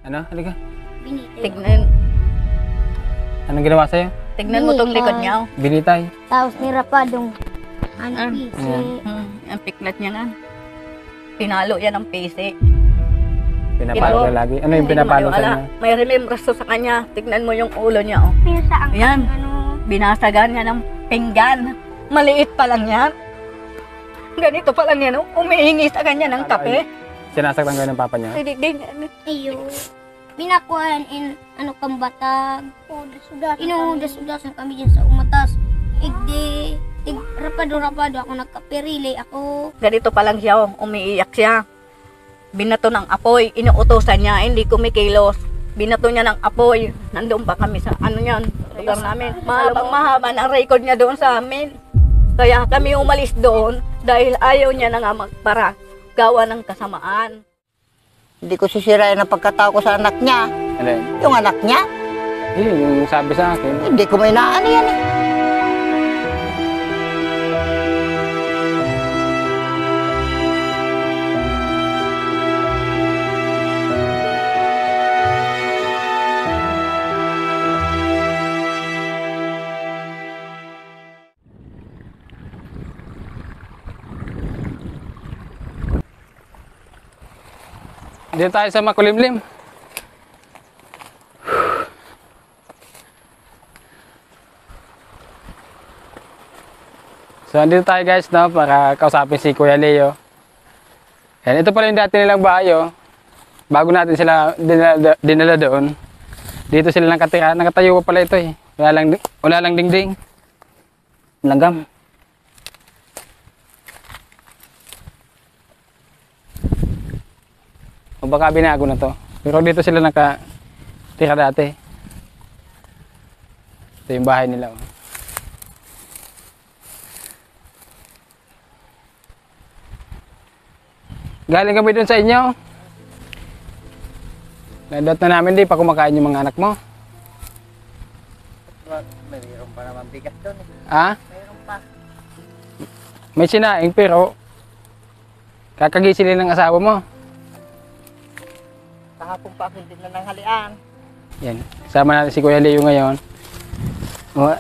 Ano? Halika. Tignan. Anong ginawa sa'yo? Tignan mo tong likod niya. Binitay. Tapos nirapadong Ayan. Ang piklat niya nga. Pinalo yan ng PC. Pinapalo Ito. lagi. Ano yung pinapalo sa niya? May remembraso sa kanya. Tignan mo yung ulo niya. Oh. Pinasaan Ayan. ano. Binasagan niya ng pinggan. Maliit pa lang yan. Ganito pa lang yan. Oh. Umihingi sa kanya ng kape. Sinasaktan ko ng papa niya? Ayo. Binakuan in ano kambatag. Inuhudas-hudasan kami dyan sa umatas. Igdi. Rapado-rapado ako nagkapirilay ako. Ganito pa lang siya. Oh. Umiiyak siya. Binato ng apoy. Inuutosan niya. Hindi kumikilos. Binato niya ng apoy. Nandoon pa kami sa ano yan. Lugar namin. Mahaba ng record niya doon sa amin. Kaya kami umalis doon dahil ayaw niya na nga magpara. Gawa ng kasamaan. Hindi ko sisirain ang pagkatao ko sa anak niya. Ano? Yung anak niya, Yung sabi sa akin. hindi ko may naan yan eh. Dito tayo sa makulimlim. So, andito tayo guys, no, para kausapin si Kuya Leo. Yan, ito pala yung dati nilang bahay, oh. Bago natin sila dinala doon. Dito sila nakatira. Nakatayo pa pala ito eh. Wala lang dingding. Langgam. O baka binago na to. Pero dito sila nakatira dati. Ito yung bahay nila. Oh. Galing kami dun sa inyo. Nadot na namin, di pa kumakain yung mga anak mo. Mayroon pa naman bigas doon eh. Ha? Mayroon pa. May sinaing pero kakagisili ng asawa mo. Kahapon pa ako din na nanghalian. Yan. Kasama natin si Kuya Leo ngayon. O,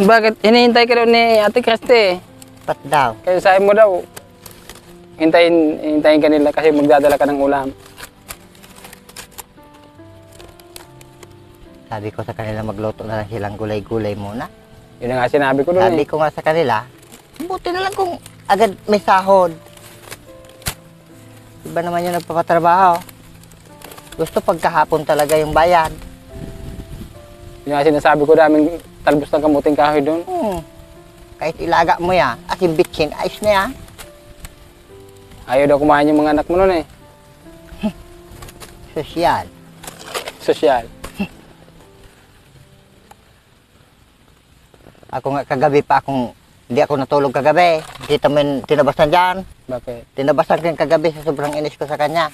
bakit hinihintay ka daw ni Ate Christy? Ba't daw? Kasi sabi mo daw, hintayin ka nila kasi magdadala ka ng ulam. Sabi ko sa kanila magluto na lang silang gulay-gulay muna. Yun na nga sinabi ko doon Sabi ko nga sa kanila, buti na lang kung agad may sahod. Iba naman yung nagpapatrabaho. Gusto pagkahapon talaga yung bayad. Yun nga sinasabi ko daming talbos ng kamuting kahoy doon. Kahit ilaga mo yan, aking bitchin, ayos na yan. Ayaw daw kumain yung mga anak mo noon eh. Sosyal. Sosyal. Ako nga kagabi pa akong, hindi ako natulog kagabi. Kita mo yung tinabasan dyan. Bakit? Tinabasan ko yung kagabi sa sobrang inis ko sa kanya.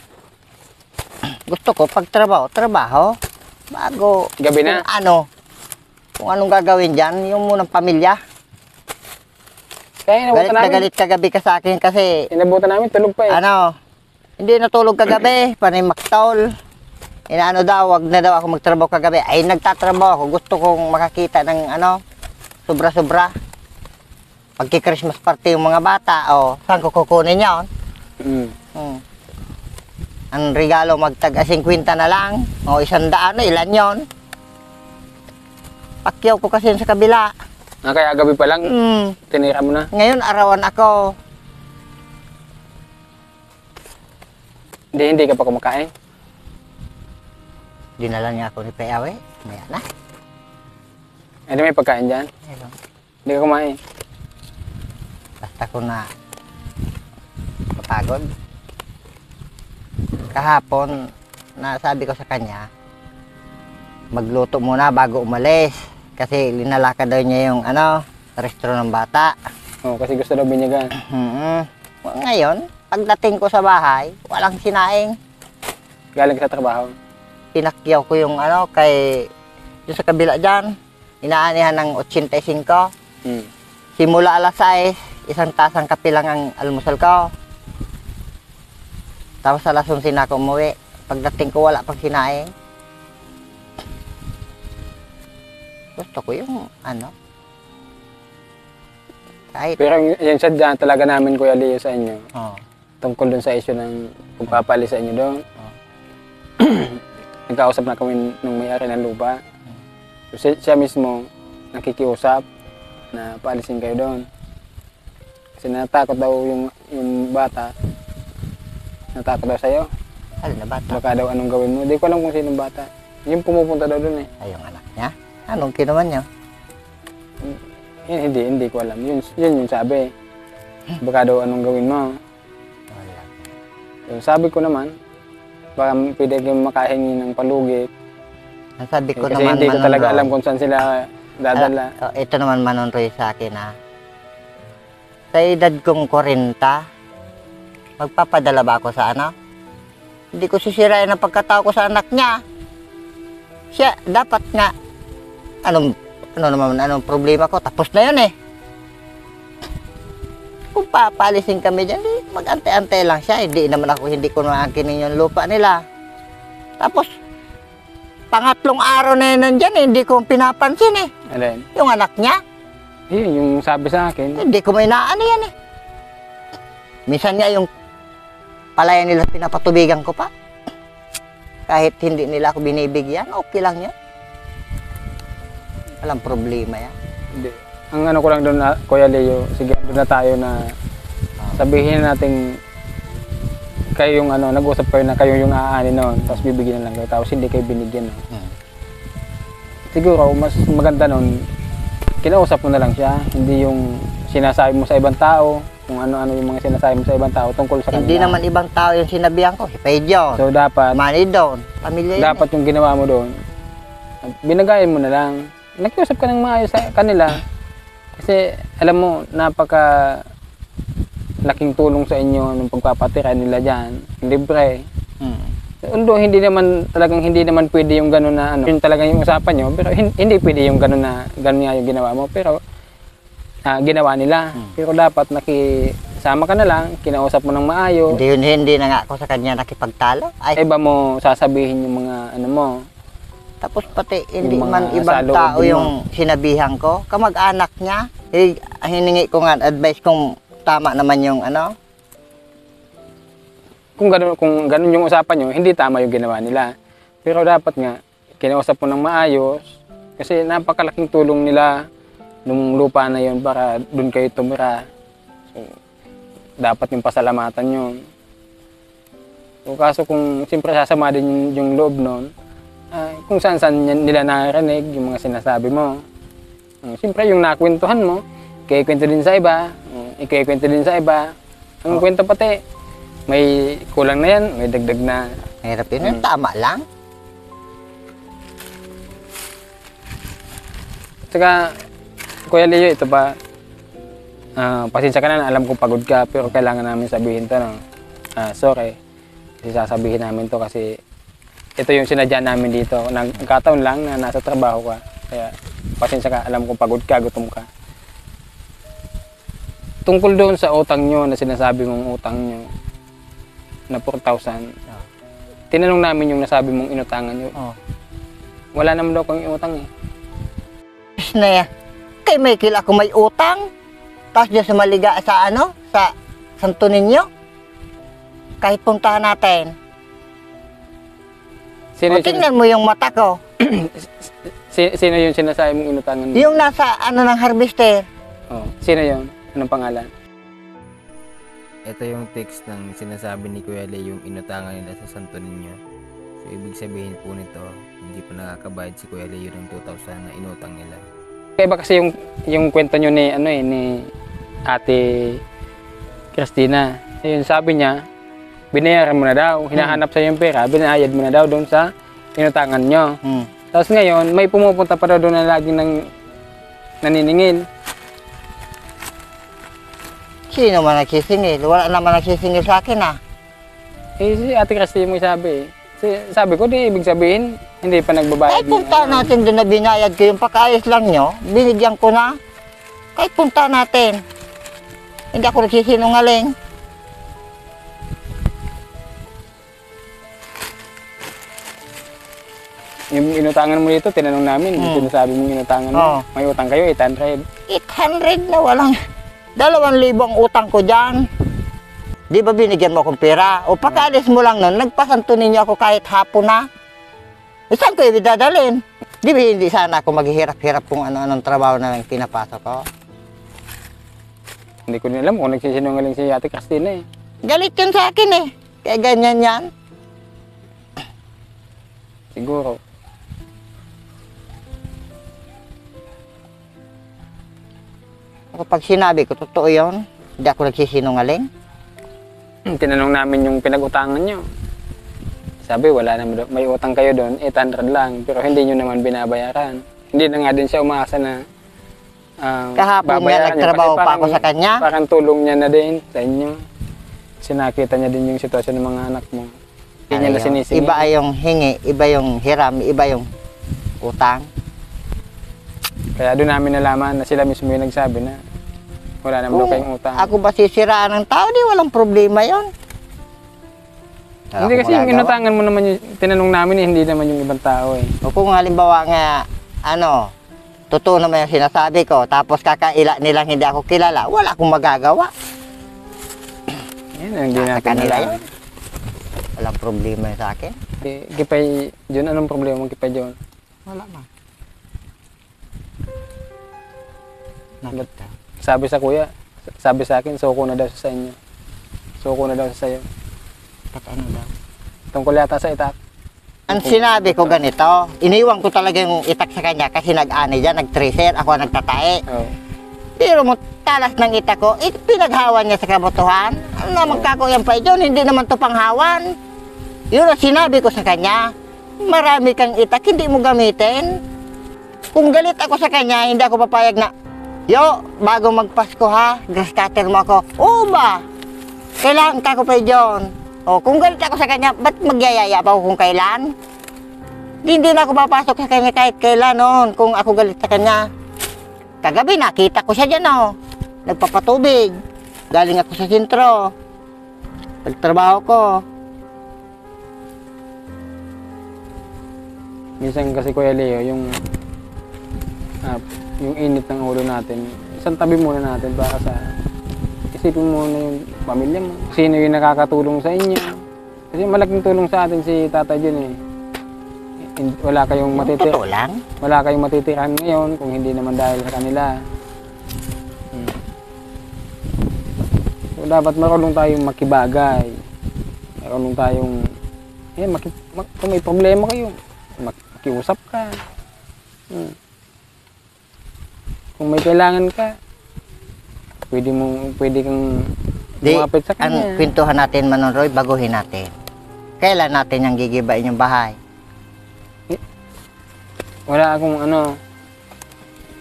Gusto ko pag trabaho. Bago Gabi na? Kung anong gagawin dyan, yung munang pamilya. Kaya Galit inabutan na namin. galit kagabi ka sa akin kasi, Inabutan namin, tulog pa eh. hindi natulog kagabi, panay maktol. Inaano daw, wag na daw ako magtrabaho kagabi. Ay, nagtatrabaho ako. Gusto kong makakita ng sobra-sobra. Pagki-Christmas party yung mga bata, saan ko kukunin yun? Ang regalo magtag 50 na lang, 100 na, ilan yon? Pakyaw ko kasi yun sa kabila. Kaya gabi pa lang, tinira mo na. Ngayon, arawan ako. Hindi ka pa kumakain. Dinala niya ako ni Payawe. Maya na. Hindi may pagkain dyan. Ayun. Hindi ka kumain. Basta ko na mapagod. Kahapon, nasabi ko sa kanya, magluto muna bago umalis. Kasi linalakad daw niya yung restaurant ng bata. Kasi gusto daw binyagan. Ngayon, pagdating ko sa bahay, walang sinaing. Galing ka sa trabaho. Pinakyaw ko yung kay yung sa kabila dyan. Inaanihan ng 85. Simula alas 6, isang tasang kape lang ang almusal ko. Tapos alas 11 na ako umuwi. Pagdating ko wala pang sinaing. Gusto ko yung ano. Kahit, Pero yung sadya talaga namin, Kuya Leo, sa inyo, oh, tungkol dun sa issue ng pagpapali sa inyo doon. Nagkausap na kami nung may-ari ng lupa. So, siya mismo nakikiusap na paalisin kayo doon. Kasi natakot daw yung bata. Natakot daw sa'yo. alin na bata? Baka daw anong gawin mo. Hindi ko alam kung sinong bata. Yung pumupunta daw doon eh. Ay, yung anak niya. Anong kinuman niya? Hindi ko alam. Yun yung sabi. Baka daw anong gawin mo. Wala. So, sabi ko naman, baka pwede kayong makahingi ng palugit. Ang sabi ko Kasi naman, hindi ko talaga Manong alam Roy, kung saan sila dadala. ito naman Manong Roy sa akin ha. Sa edad kong 40, magpapadala ba ako sa ano? Hindi ko sisirain ang pagkatao ko sa anak niya. Siya, dapat nga, anong problema ko? Tapos na yun eh. Kung papalisin kami dyan, mag-ante-ante lang siya. Hindi ko naman akinin yung lupa nila. Tapos, pangatlong araw na yun nandyan, hindi ko pinapansin eh. Alin? Yung anak niya, Yun yung sabi sa akin. hindi ko may naano yan eh. Minsan nga yung palayan nila pinapatubigan ko pa. Kahit hindi nila ako binibigyan, okay lang yan. Walang problema yan. Hindi. Ang ano ko lang doon, Kuya Leo, sige, doon na tayo na sabihin natin kayo yung nag-usap kayo na kayo yung aani noon, tapos bibigyan na lang kayo, tapos hindi kayo binigyan. No? Siguro, mas maganda noon, kinausap mo na lang siya, hindi yung sinasabi mo sa ibang tao, kung ano-ano yung mga sinasabi mo sa ibang tao tungkol sa kanila. Hindi naman ibang tao yung sinabihan ko. Si Pedro, So dapat, Manny doon, pamilya yun dapat yung ginawa mo doon, binagayin mo na lang. Nakiusap ka ng maayos sa kanila. Kasi alam mo, napaka laking tulong sa inyo nung pagpapatira nila dyan. Libre. Although hindi naman pwede yung gano'n na yun talaga yung usapan nyo, pero hindi pwede yung gano'n nga yung ginawa mo, pero ginawa nila. Pero dapat nakisama ka na lang, kinausap mo ng maayos. Hindi na nga ako sa kanya nakipagtalo. Ay, Iba mo sasabihin yung mga mo. tapos pati hindi Yung mga man ibang sa loob tao mo. yung sinabihan ko. Kamag-anak niya. Hiningi ko nga advice kung tama naman yung Kung ganun yung usapan nyo, hindi tama yung ginawa nila. Pero dapat nga, kinausap mo ng maayos, kasi napakalaking tulong nila nung lupa na yun para doon kayo tumira. So, dapat yung pasalamatan yun. So, kaso kung siyempre sasama din yung loob nun, kung saan nila narinig yung mga sinasabi mo. Siyempre yung nakwentuhan mo, ikikwento din sa iba, ikikwento din sa iba. Ang kwento pati, may kulang na yan, may dagdag na. Hirap yun. Yung tama lang. Saka, Kuya Leo, ito pa, pasensya ka na, alam kong pagod ka, pero kailangan namin sabihin to, no? Sorry, kasi sasabihin namin to kasi ito yung sinadya namin dito. Nagkataon lang na nasa trabaho ka, kaya pasensya ka, alam kong pagod ka, gutom ka. Tungkol doon sa utang nyo, na sinasabi mong utang nyo, na 4,000, tinanong namin yung nasabi mong inutangan nyo. Wala naman daw kang utang eh. Na yan. Kay Michael ako may utang. Tapos dyan sa maliga sa sa Santo Niño. Kahit puntahan natin. Tingnan mo yung mata ko. Sino yung sinasabi mong inutangan mo? Yung nasa ng harvester. Oh, sino yun? Anong pangalan? Ito yung text ng sinasabi ni Kuya Leo yung inutangan nila sa Santo Niño. So, ibig sabihin po nito, hindi pa nakakabayad si Kuya Leo ng 2,000 na inutang nila. Kaya ba kasi yung kwento nyo ni Ate Christina. Ayun, sabi niya, binayaran mo na daw, hinahanap sa yung pera, binayad mo na daw doon sa inutangan nyo. Tapos ngayon, may pumupunta pa daw doon na laging naniningil. Sino man nagsisingil? Wala naman nagsisingil sa akin Si Ate Christina mo sabi sabi ko, di ibig sabihin, hindi pa nagbabayad. Kahit punta natin doon na binayad ko yung pakaayos lang nyo, binigyan ko na. Kahit punta natin. Hindi ako nagsisinungaling. Yung inutangan mo dito, tinanong namin, yung sinasabi mong inutangan mo. Oo. May utang kayo, 800. 800 na walang 2,000 ang utang ko dyan. Di ba binigyan mo akong pera? O pagkaalis mo lang nun, nagpasanto ninyo ako kahit hapon na. E saan ko idadalhin? Di ba hindi sana ako maghihirap-hirap kung ano-anong trabaho na lang pinapasok ko? Hindi ko rin alam kung nagsisinungaling si Ate Christina eh. Galit yun sa akin eh. Kaya ganyan yan. Siguro. Kapag sinabi ko, totoo yun. Hindi ako nagsisinungaling. Tinanong namin yung pinag-utangan nyo. Sabi, wala naman, may utang kayo doon, 800 lang. Pero hindi nyo naman binabayaran. Hindi na nga din siya umaasa na Kahapon nga babayaran niyo. nagtrabaho Kasi pa ako sa kanya. Parang tulong niya na din sa inyo. Sinakita niya din yung sitwasyon ng mga anak mo. Hindi niya na Ayaw. sinisingil. Iba yung hingi, iba yung hiram, iba yung utang. Kaya doon namin nalaman na sila mismo yung nagsabi na wala naman daw kayong utang. Ako ba sisiraan ng tao? Di walang problema yon. Hindi kasi yung inutangan mo naman yung tinanong namin eh, hindi naman yung ibang tao eh. O kung halimbawa nga, totoo naman yung sinasabi ko, tapos kakaila nilang hindi ako kilala, wala akong magagawa. Yan ang hindi Sa natin kanila alam. yun. Walang problema yun sa akin. Kipay, John, anong problema mo Kipay John? Wala man. Ba't sabi sa kuya, sabi sa akin, suko na daw siya sa inyo. Suko na daw siya sa'yo. Ba't ano daw? Tungkol yata sa itak. Ang sinabi ko ganito, iniwan ko talaga yung itak sa kanya kasi nag-ani dyan, nag-tracer, ako nagtatae. Oh. Pero mo talas ng itak ko, pinaghawan niya sa kabotohan. Ano naman kako yan pa yun, hindi naman to panghawan. Yun ang sinabi ko sa kanya, marami kang itak, hindi mo gamitin. Kung galit ako sa kanya, hindi ako papayag na, yo, bago magpasko ha, grass cutter mo ako. Oo ba? Kailangan kako pa yun. O, kung galit ako sa kanya, ba't magyayaya pa ako kung kailan? Hindi na ako papasok sa kanya kahit kailan noon kung ako galit sa kanya. Kagabi nakita ko siya dyan nagpapatubig. Galing ako sa sentro. Nagtrabaho ko. Minsan kasi Kuya Leo, yung init ng ulo natin, isang tabi muna natin para sa isipin mo na yung pamilya mo. Sino yung nakakatulong sa inyo? Kasi malaking tulong sa atin si Tata Jun eh. Wala kayong matitira. Totoo lang. Wala kayong matitirahan ngayon kung hindi naman dahil sa kanila. So dapat marunong tayong makibagay. Marunong tayong kung may problema kayo, makiusap ka. Kung may kailangan ka, pwede kang lumapit sa kanya. Ang kwentuhan natin, Manong Roy, baguhin natin. Kailan natin yung gigibain yung bahay? Wala akong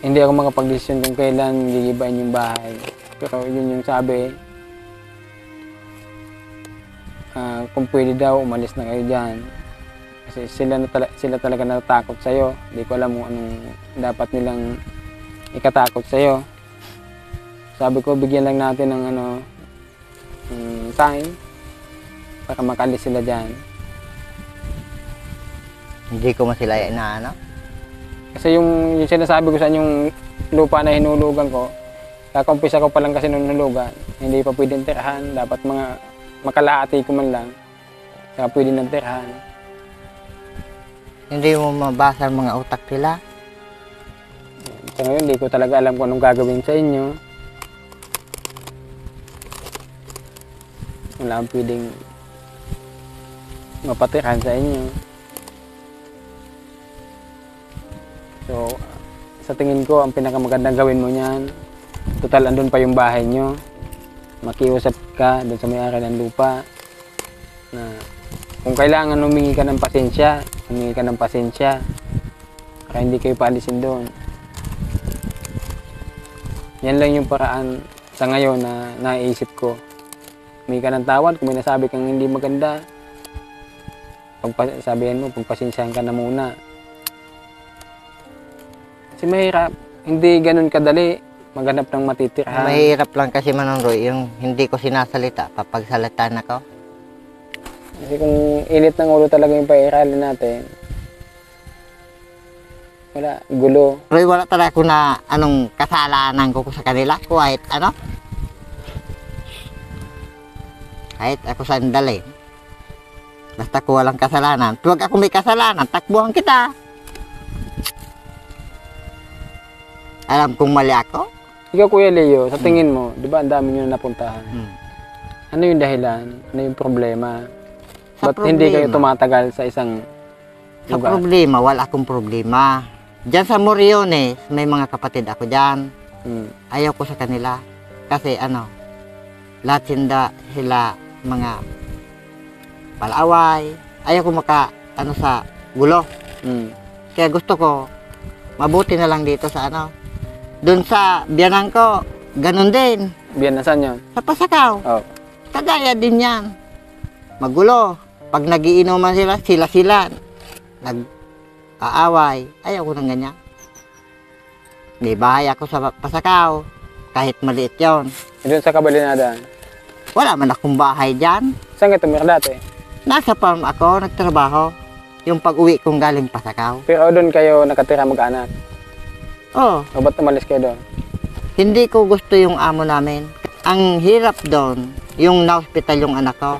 hindi ako makapag-desisyon kung kailan gigibain yung bahay. Pero yun yung sabi, kung pwede daw, umalis na kayo dyan. Kasi sila talaga natatakot sa'yo. Hindi ko alam kung anong dapat nilang ikatakot sa'yo. Sabi ko, bigyan lang natin ng time para makalis sila dyan. Hindi ko masilayan na Kasi yung sinasabi ko sa yung lupa na hinulugan ko, kakumpisa ko pa lang kasi nung hulugan, hindi pa pwedeng tirahan. Dapat mga makalahati ko man lang, kaya pwede nang tirahan. Hindi mo mabasa ang mga utak nila. So ngayon, hindi ko talaga alam kung anong gagawin sa inyo. Wala akong pwedeng mapatirahan sa inyo. So, sa tingin ko, ang pinakamagandang gawin mo niyan, total andun pa yung bahay nyo. Makiusap ka doon sa may-ari ng lupa na kung kailangan humingi ka ng pasensya, humingi ka ng pasensya para hindi kayo paalisin doon. Yan lang yung paraan sa ngayon na naiisip ko. Humingi ka ng tawad kung may nasabi kang hindi maganda. Sabihin mo, pagpasensyahan ka na muna. Kasi mahirap, hindi ganun kadali maghanap ng matitirahan. Mahirap lang kasi, Manong Roy, yung hindi ko sinasalita, papagsalitan ako. Kasi kung init ng ulo talaga yung pairalin natin, Wala, gulo. Pero wala talaga ako na anong kasalanan ko sa kanila. Kahit ano. Kahit ako sandali. Basta ko walang kasalanan. Tuwag ako may kasalanan, takbuhan kita. Alam kong mali ako. Ikaw, Kuya Leo, sa tingin mo, di ba ang dami nyo na napuntahan? Hmm. Ano yung dahilan? Ano yung problema? Sa Ba't hindi kayo problema. tumatagal sa isang Sa lugar? problema, wala akong problema. Diyan sa Moriones, may mga kapatid ako diyan. Hmm. Ayaw ko sa kanila. Kasi ano, lahat sila mga palaway. Ayaw ko ano sa gulo. Hmm. Kaya gusto ko, mabuti na lang dito sa ano. Doon sa biyanan ko, ganun din. Biyan, nasan yun? Sa Pasakaw, Oh. kagaya din yan. Magulo. Pag nagiinuman sila nag-aaway. Ayaw ko ng ganyan. May bahay ako sa Pasakaw. Kahit maliit yon. Doon sa Kabalinada. Wala man akong bahay dyan. Saan ka tumira dati? Nasa farm ako, nagtrabaho. Yung pag-uwi kong galing Pasakaw. Pero doon kayo nakatira mag-anak. Oh, O ba't umalis kayo doon? hindi ko gusto yung amo namin. Ang hirap doon, yung na-hospital yung anak ko.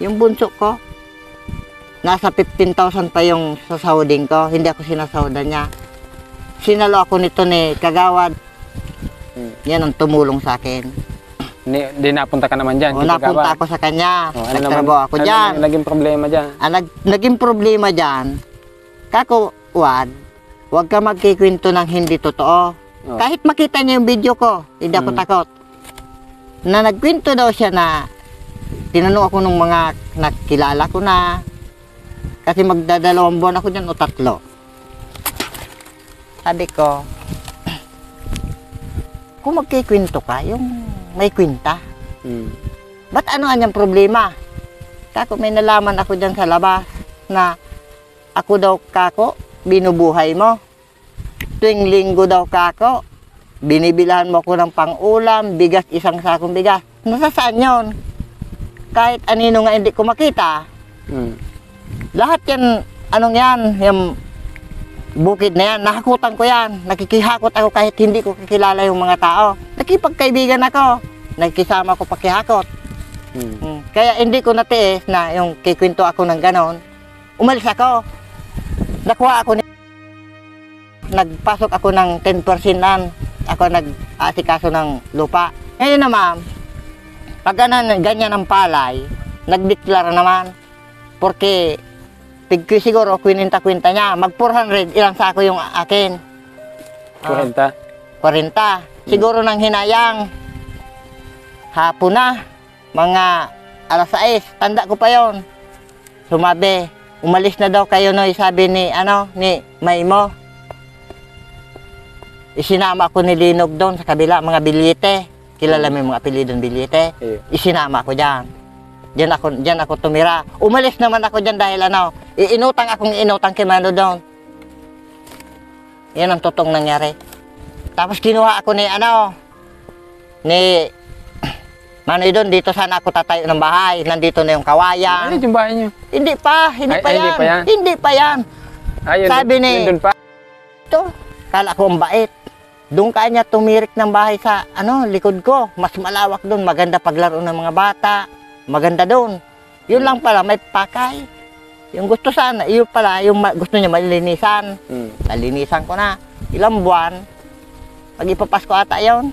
Yung bunso ko. Nasa 15,000 pa yung sasahodin ko. Hindi ako sinasahodan niya. Sinalo ako nito ni Kagawad. Yan ang tumulong sa akin. Di napunta ka naman dyan. O, napunta ako sa kanya. O, Nagtrabaho ako dyan. Ano naging problema dyan? Ang naging problema dyan, Wad, huwag ka magkikwento ng hindi totoo. Oh. Kahit makita niya yung video ko, hindi ako takot. Na nagkwento daw siya na tinanong ako ng mga nakilala ko na kasi magdadalawang buwan ako dyan o 3. Sabi ko, kung magkikwento ka, yung may kwenta. Hmm. Ba't ano anyang problema? Kako, may nalaman ako dyan sa labas na ako daw, kako, binubuhay mo. Tuwing linggo daw, kako, binibilahan mo ako ng pang-ulam, bigas, 1 sakong bigas. Nasasaan yun? Kahit anino nga hindi ko makita, Hmm. lahat yan, anong yan, yung bukid na yan, nakakutan ko yan. Nakikihakot ako kahit hindi ko kakilala yung mga tao. Nakipagkaibigan ako, nakikisama ko pakihakot. Hmm. Kaya hindi ko natiis na yung kikwento ako ng ganon. Umalis ako. Nakuha ako nagpasok ako ng 10%. Ako nag-asikaso ng lupa. Ngayon na ma'am, pag ganyan ang palay, nagdeklara naman. Porque siguro kwinta-kwinta niya. Mag 400, ilang sako yung akin? 40. 40. Siguro nang hinayang. Hapon na. Mga 6:00. Tanda ko pa yon. Sumabi, umalis na daw kayo no, sabi ni Maymo. Isinama ako ni Linog doon sa kabila, mga Bilyete. Kilala mo yung mga apelidong Bilyete? Iyo. Isinama ako diyan. Diyan ako tumira. Umalis naman ako diyan dahil inutang kay Mano doon. Yan ang totoong nangyari. Tapos kinuha ako ni Mano doon, dito sana ako tatayo ng bahay. Nandito na yung Ano kawayan. yung bahay niyo? Hindi pa yan. Hindi pa yan? Hindi pa yan. Ayun, Sabi ni- yun doon pa. Ito, kala ko ang bait. Doon kanya tumirik ng bahay sa likod ko. Mas malawak doon, maganda paglaro ng mga bata. Maganda doon. Yun lang pala, may pakay. Yung gusto sana, yun pala, gusto niya malinisan. Hmm. Nalinisan ko na. Ilang buwan, pag ipapasko ata yun.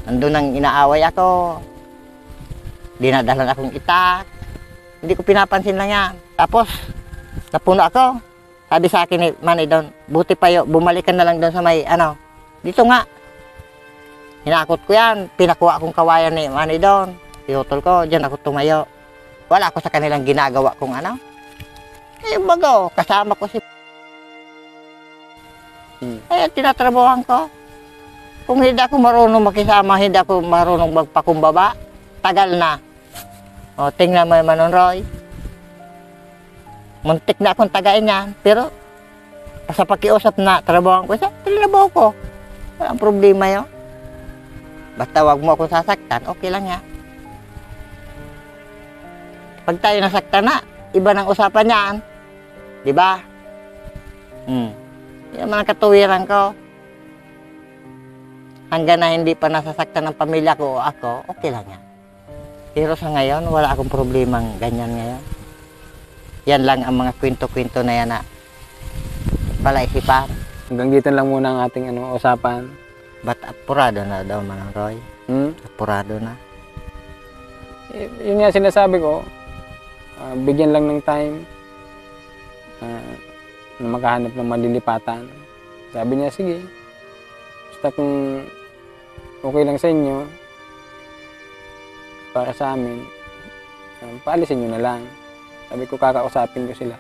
Nandun ang inaaway ako. Dinadalan akong itak. Hindi ko pinapansin lang yan. Tapos, napuno ako. Sabi sa akin ni Manny doon, buti pa yun, bumalik ka na lang doon sa may, dito nga. Hinakot ko yan, pinakuha akong kawayan ni Manny doon. Pinutol ko, dyan ako tumayo. Wala ako sa kanilang ginagawa kung yung bago, kasama ko si tinatrabahoan ko. Kung hindi ako marunong makisama, hindi ako marunong magpakumbaba, tagal na. O, tingnan mo yung Manonroy. Muntik na akong tagain yan, pero sa pakiusap na trabahoan ko siya, trabaho ko. Walang problema yun. Basta wag mo akong sasaktan, okay lang yan. Pag tayo nasaktan na, iba ng usapan yan. Di ba? Yan naman ang katuwiran ko. Hanggang na hindi pa nasasaktan ng pamilya ko o ako, okay lang yan. Pero sa ngayon, wala akong problemang ganyan ngayon. Yan lang ang mga kwento-kwento na yan na palaisipan. Hanggang dito lang muna ang ating usapan. Ba't apurado na daw, Manang Roy? Apurado na. Yun nga sinasabi ko, bigyan lang ng time na maghahanap ng malilipatan. Sabi niya, sige. Basta kung okay lang sa inyo, para sa amin, paalisin nyo na lang. Sabi ko, kakausapin ko sila.